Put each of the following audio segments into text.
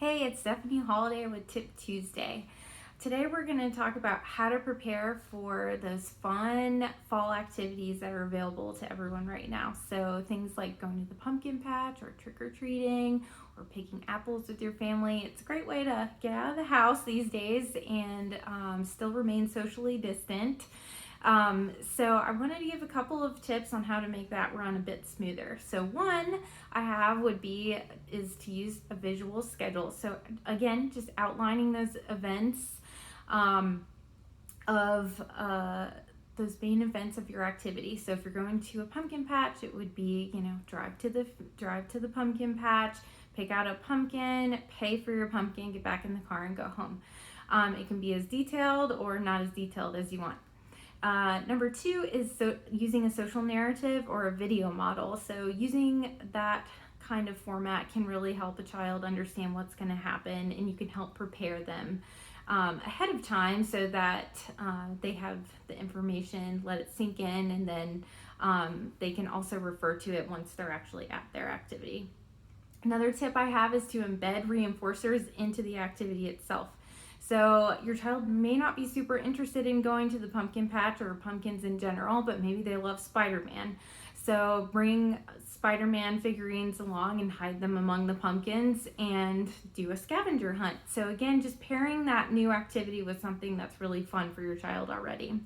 Hey, it's Stephanie Holiday with Tip Tuesday. Today we're going to talk about how to prepare for those fun fall activities that are available to everyone right now. So things like going to the pumpkin patch or trick-or-treating or picking apples with your family. It's a great way to get out of the house these days and still remain socially distant. So I wanted to give a couple of tips on how to make that run a bit smoother. So one I have is to use a visual schedule. So again, just outlining those events of those main events of your activity. So if you're going to a pumpkin patch, it would be, drive to the pumpkin patch, pick out a pumpkin, pay for your pumpkin, get back in the car and go home. It can be as detailed or not as detailed as you want. Number two is using a social narrative or a video model. So using that kind of format can really help a child understand what's going to happen, and you can help prepare them ahead of time so that they have the information, let it sink in, and then they can also refer to it once they're actually at their activity. Another tip I have is to embed reinforcers into the activity itself. So your child may not be super interested in going to the pumpkin patch or pumpkins in general, but maybe they love Spider-Man. So bring Spider-Man figurines along and hide them among the pumpkins and do a scavenger hunt. So again, just pairing that new activity with something that's really fun for your child already.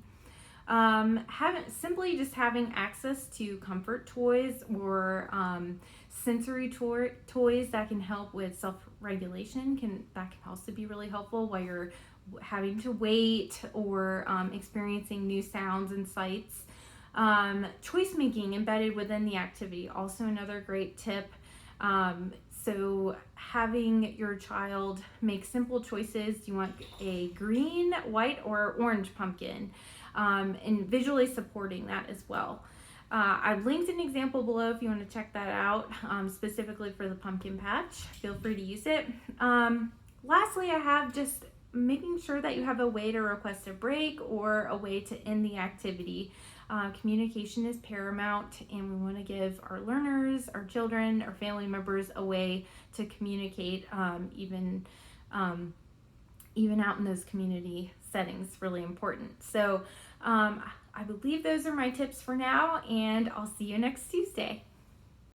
Simply just having access to comfort toys or sensory toys that can help with self-regulation can also be really helpful while you're having to wait or experiencing new sounds and sights. Choice making embedded within the activity, also another great tip. So having your child make simple choices. Do you want a green, white, or orange pumpkin? And visually supporting that as well. I've linked an example below if you want to check that out, specifically for the pumpkin patch. Feel free to use it. Lastly, I have just making sure that you have a way to request a break or a way to end the activity. Communication is paramount, and we want to give our learners, our children, our family members a way to communicate, even out in those community settings. Really important. So I believe those are my tips for now, and I'll see you next Tuesday.